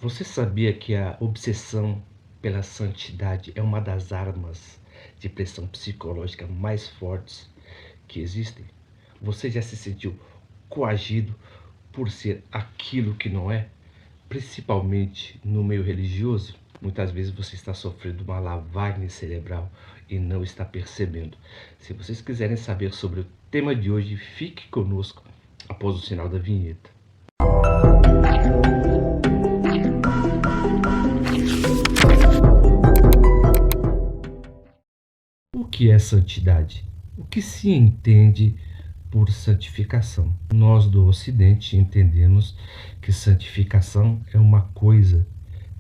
Você sabia que a obsessão pela santidade é uma das armas de pressão psicológica mais fortes que existem? Você já se sentiu coagido por ser aquilo que não é? Principalmente no meio religioso? Muitas vezes você está sofrendo uma lavagem cerebral e não está percebendo. Se vocês quiserem saber sobre o tema de hoje, fique conosco após o sinal da vinheta. O que é santidade? O que se entende por santificação? Nós do Ocidente entendemos que santificação é uma coisa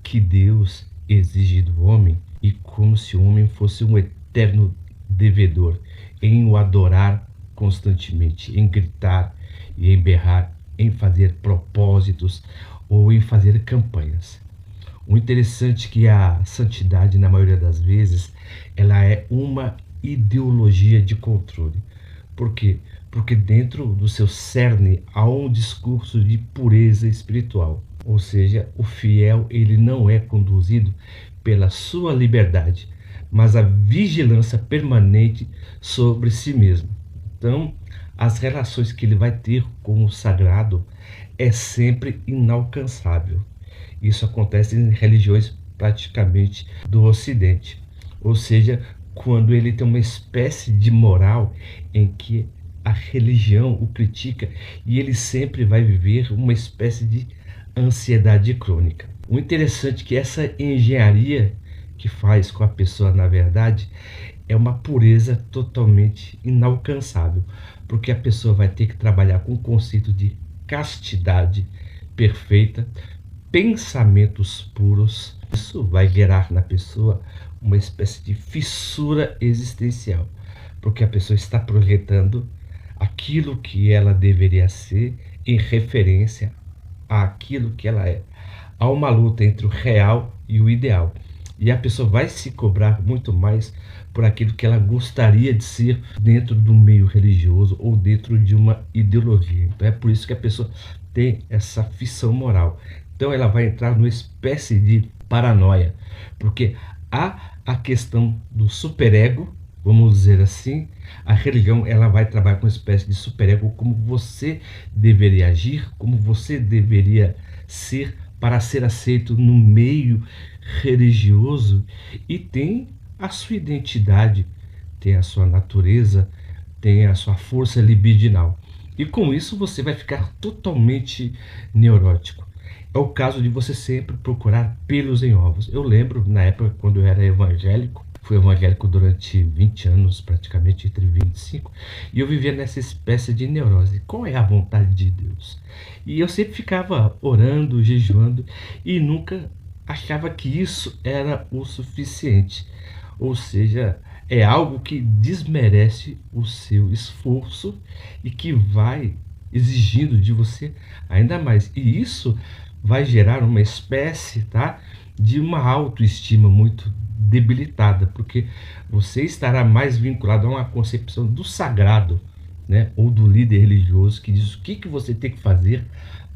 que Deus exige do homem, e como se o homem fosse um eterno devedor em o adorar constantemente, em gritar e em berrar, em fazer propósitos ou em fazer campanhas. O interessante é que a santidade, na maioria das vezes, ela é uma ideologia de controle. Por quê? Porque dentro do seu cerne há um discurso de pureza espiritual. Ou seja, o fiel ele não é conduzido pela sua liberdade, mas a vigilância permanente sobre si mesmo. Então, as relações que ele vai ter com o sagrado é sempre inalcançável. Isso acontece em religiões praticamente do Ocidente. Ou seja, quando ele tem uma espécie de moral em que a religião o critica e ele sempre vai viver uma espécie de ansiedade crônica. O interessante é que essa engenharia que faz com a pessoa, na verdade, é uma pureza totalmente inalcançável, porque a pessoa vai ter que trabalhar com o conceito de castidade perfeita, pensamentos puros. Isso vai gerar na pessoa uma espécie de fissura existencial, porque a pessoa está projetando aquilo que ela deveria ser em referência àquilo que ela é. Há uma luta entre o real e o ideal, e a pessoa vai se cobrar muito mais por aquilo que ela gostaria de ser dentro do meio religioso ou dentro de uma ideologia. Então é por isso que a pessoa tem essa fissão moral. Então ela vai entrar numa espécie de paranoia, porque há a questão do superego, vamos dizer assim. A religião ela vai trabalhar com uma espécie de superego, como você deveria agir, como você deveria ser para ser aceito no meio religioso, e tem a sua identidade, tem a sua natureza, tem a sua força libidinal. E com isso você vai ficar totalmente neurótico. É o caso de você sempre procurar pelos em ovos. Eu lembro, na época, quando eu era evangélico, fui evangélico durante 20 anos, praticamente entre 25, e eu vivia nessa espécie de neurose. Qual é a vontade de Deus? E eu sempre ficava orando, jejuando, e nunca achava que isso era o suficiente. Ou seja, é algo que desmerece o seu esforço e que vai exigindo de você ainda mais. E isso vai gerar uma espécie, tá, de uma autoestima muito debilitada, porque você estará mais vinculado a uma concepção do sagrado, né, ou do líder religioso que diz o que você tem que fazer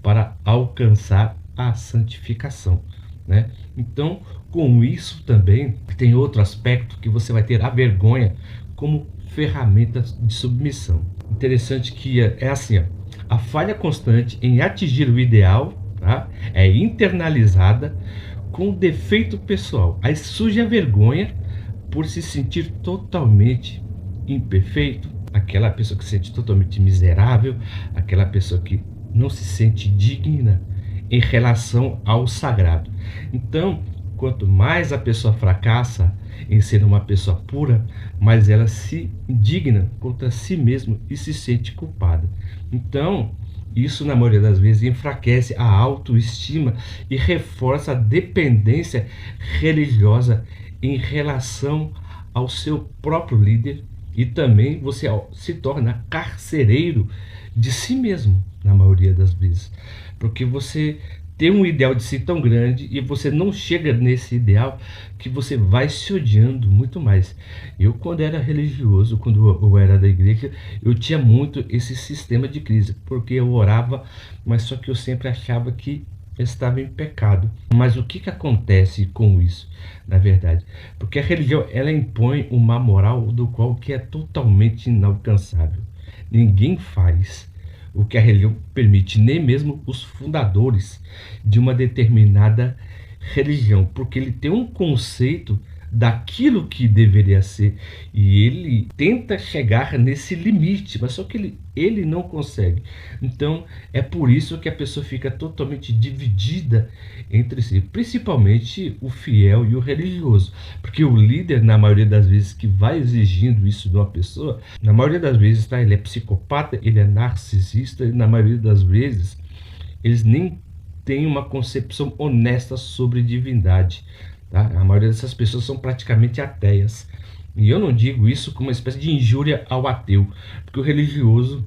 para alcançar a santificação, né? Então, com isso também tem outro aspecto que você vai ter a vergonha como ferramenta de submissão. Interessante que é assim, ó, a falha constante em atingir o ideal, tá, é internalizada com defeito pessoal. Aí surge a vergonha por se sentir totalmente imperfeito, aquela pessoa que se sente totalmente miserável, aquela pessoa que não se sente digna em relação ao sagrado. Então, quanto mais a pessoa fracassa em ser uma pessoa pura, mais ela se indigna contra si mesma e se sente culpada. Então, isso na maioria das vezes enfraquece a autoestima e reforça a dependência religiosa em relação ao seu próprio líder, e também você se torna carcereiro de si mesmo, na maioria das vezes, porque você tem um ideal de si tão grande e você não chega nesse ideal, que você vai se odiando muito mais. Eu, quando era religioso, quando eu era da igreja, eu tinha muito esse sistema de crise, porque eu orava, mas só que eu sempre achava que estava em pecado. Mas o que acontece com isso, na verdade? Porque a religião, ela impõe uma moral do qual que é totalmente inalcançável. Ninguém faz o que a religião permite, nem mesmo os fundadores de uma determinada religião, porque ele tem um conceito daquilo que deveria ser e ele tenta chegar nesse limite, mas só que ele não consegue. Então é por isso que a pessoa fica totalmente dividida entre si, principalmente o fiel e o religioso, porque o líder, na maioria das vezes, que vai exigindo isso de uma pessoa, na maioria das vezes, tá, ele é psicopata, ele é narcisista, e na maioria das vezes eles nem têm uma concepção honesta sobre divindade. Tá? A maioria dessas pessoas são praticamente ateias. E eu não digo isso como uma espécie de injúria ao ateu, porque o religioso,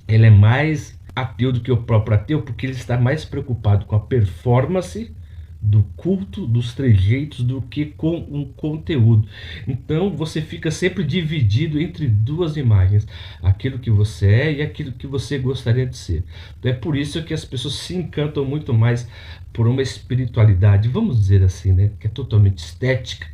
ele é mais ateu do que o próprio ateu, porque ele está mais preocupado com a performance do culto, dos trejeitos, do que com um conteúdo. Então você fica sempre dividido entre duas imagens, aquilo que você é e aquilo que você gostaria de ser. Então é por isso que as pessoas se encantam muito mais por uma espiritualidade, vamos dizer assim, né, que é totalmente estética,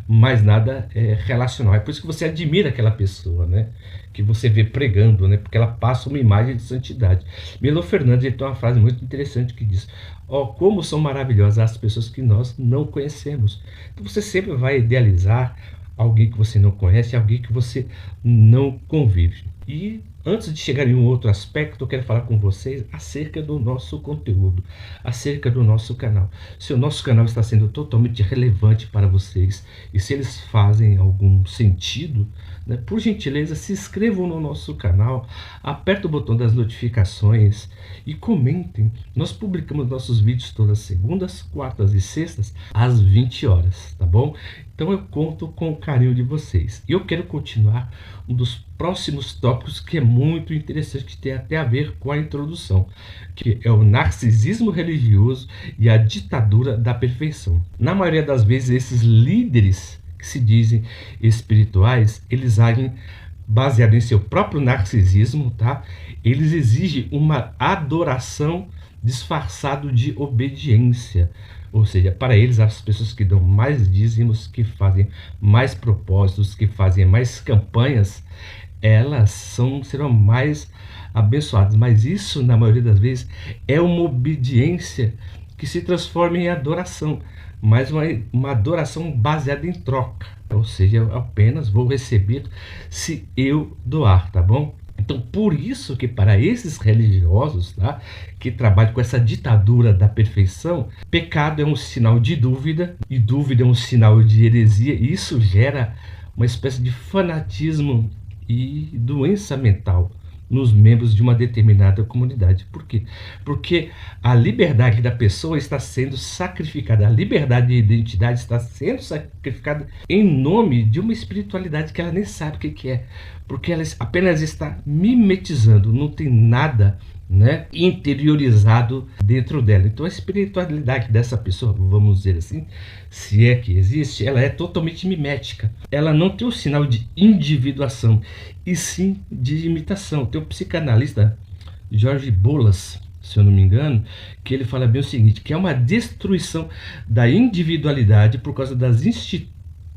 mas nada é relacional. É por isso que você admira aquela pessoa, né, que você vê pregando, né, porque ela passa uma imagem de santidade. Milo Fernandes, ele tem uma frase muito interessante que diz: ó, como são maravilhosas as pessoas que nós não conhecemos. Então você sempre vai idealizar alguém que você não conhece, alguém que você não convive. E antes de chegar em um outro aspecto, eu quero falar com vocês acerca do nosso conteúdo, acerca do nosso canal. Se o nosso canal está sendo totalmente relevante para vocês e se eles fazem algum sentido, né, por gentileza, se inscrevam no nosso canal, apertem o botão das notificações e comentem. Nós publicamos nossos vídeos todas segundas, quartas e sextas às 20 horas, tá bom? Então eu conto com o carinho de vocês. E eu quero continuar um dos próximos tópicos que é muito interessante, que tem até a ver com a introdução, que é o narcisismo religioso e a ditadura da perfeição. Na maioria das vezes, esses líderes que se dizem espirituais, eles agem baseado em seu próprio narcisismo, tá? Eles exigem uma adoração disfarçado de obediência. Ou seja, para eles, as pessoas que dão mais dízimos, que fazem mais propósitos, que fazem mais campanhas, elas serão mais abençoadas. Mas isso, na maioria das vezes, é uma obediência que se transforma em adoração, mas uma adoração baseada em troca. Ou seja, eu apenas vou receber se eu doar, tá bom? Então, por isso que para esses religiosos, tá, que trabalham com essa ditadura da perfeição, pecado é um sinal de dúvida, e dúvida é um sinal de heresia, e isso gera uma espécie de fanatismo e doença mental nos membros de uma determinada comunidade. Por quê? Porque a liberdade da pessoa está sendo sacrificada, a liberdade de identidade está sendo sacrificada em nome de uma espiritualidade que ela nem sabe o que é, porque ela apenas está mimetizando, não tem nada, né, interiorizado dentro dela. Então a espiritualidade dessa pessoa, vamos dizer assim, se é que existe, ela é totalmente mimética. Ela não tem o sinal de individuação, e sim de imitação. Tem o psicanalista Jorge Bolas, se eu não me engano, que ele fala bem o seguinte, que é uma destruição da individualidade por causa das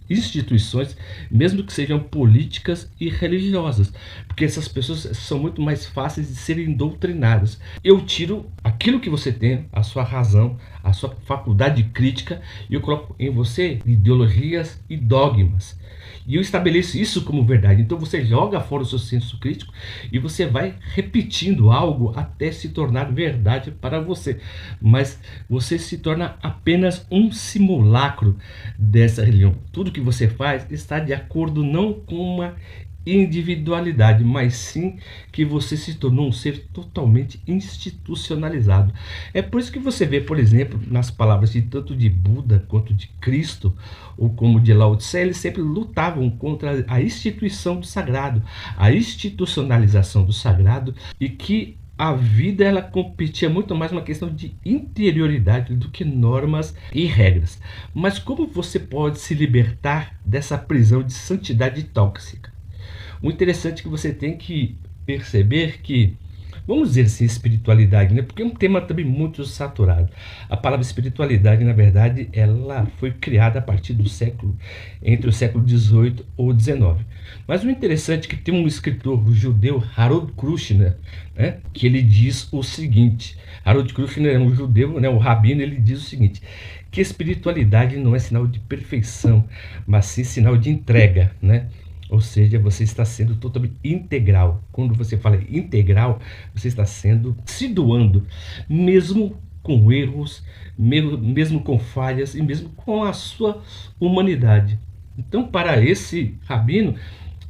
instituições, mesmo que sejam políticas e religiosas, porque essas pessoas são muito mais fáceis de serem doutrinadas. Eu tiro aquilo que você tem, a sua razão, a sua faculdade crítica, e eu coloco em você ideologias e dogmas, e eu estabeleço isso como verdade. Então você joga fora o seu senso crítico e você vai repetindo algo até se tornar verdade para você, mas você se torna apenas um simulacro dessa religião. Tudo que você faz está de acordo não com uma individualidade, mas sim que você se tornou um ser totalmente institucionalizado. É por isso que você vê, por exemplo, nas palavras de tanto de Buda quanto de Cristo, ou como de Lao Tse, eles sempre lutavam contra a instituição do sagrado, a institucionalização do sagrado, e que a vida ela competia muito mais uma questão de interioridade do que normas e regras. Mas como você pode se libertar dessa prisão de santidade tóxica? O interessante é que você tem que perceber que vamos dizer assim, espiritualidade, né? Porque é um tema também muito saturado. A palavra espiritualidade, na verdade, ela foi criada a partir do século, entre o século XVIII ou XIX. Mas o interessante é que tem um escritor judeu, Harold Kushner, né? Que ele diz o seguinte, Harold Kushner é um judeu, né? O rabino, ele diz o seguinte, que espiritualidade não é sinal de perfeição, mas sim sinal de entrega, né? Ou seja, você está sendo totalmente integral. Quando você fala integral, você está sendo se doando, mesmo com erros, mesmo com falhas e mesmo com a sua humanidade. Então, para esse rabino,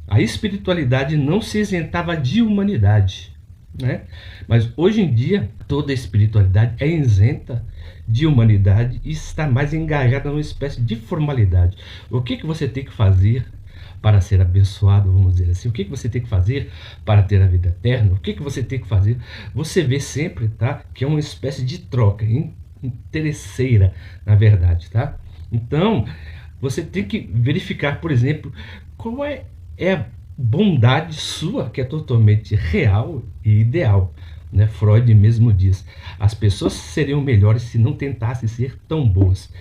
a espiritualidade não se isentava de humanidade, né? Mas hoje em dia, toda a espiritualidade é isenta de humanidade e está mais engajada numa espécie de formalidade. O que você tem que fazer para ser abençoado, vamos dizer assim? O que você tem que fazer para ter a vida eterna? O que você tem que fazer? Você vê sempre, tá? Que é uma espécie de troca interesseira, na verdade, tá? Então, você tem que verificar, por exemplo, qual é a bondade sua, que é totalmente real e ideal. Né? Freud mesmo diz, as pessoas seriam melhores se não tentassem ser tão boas.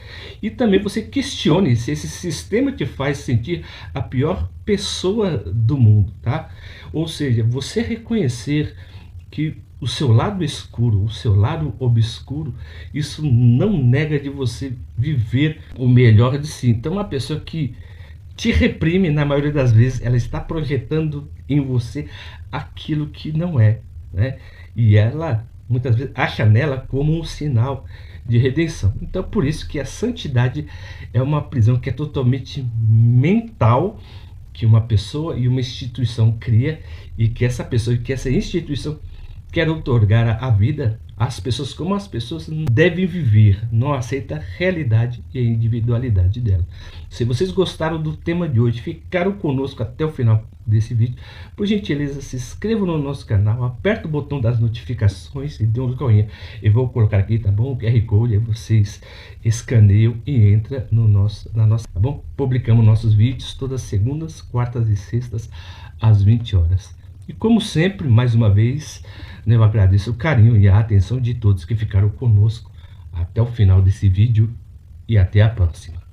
E também você questione se esse sistema te faz sentir a pior pessoa do mundo, tá? Ou seja, você reconhecer que o seu lado escuro, o seu lado obscuro, isso não nega de você viver o melhor de si. Então, uma pessoa que te reprime, na maioria das vezes, ela está projetando em você aquilo que não é, né? E ela, muitas vezes, acha nela como um sinal de redenção. Então, por isso que a santidade é uma prisão que é totalmente mental, que uma pessoa e uma instituição cria, e que essa pessoa e que essa instituição quer outorgar a vida às pessoas como as pessoas devem viver, não aceita a realidade e a individualidade dela. Se vocês gostaram do tema de hoje, ficaram conosco até o final desse vídeo, por gentileza se inscrevam no nosso canal, aperta o botão das notificações e dê um joinha. Eu vou colocar aqui, tá bom? O QR Code, aí vocês escaneiam e entra no na nossa, tá bom? Publicamos nossos vídeos todas segundas, quartas e sextas às 20 horas. E como sempre, mais uma vez, eu agradeço o carinho e a atenção de todos que ficaram conosco até o final desse vídeo e até a próxima.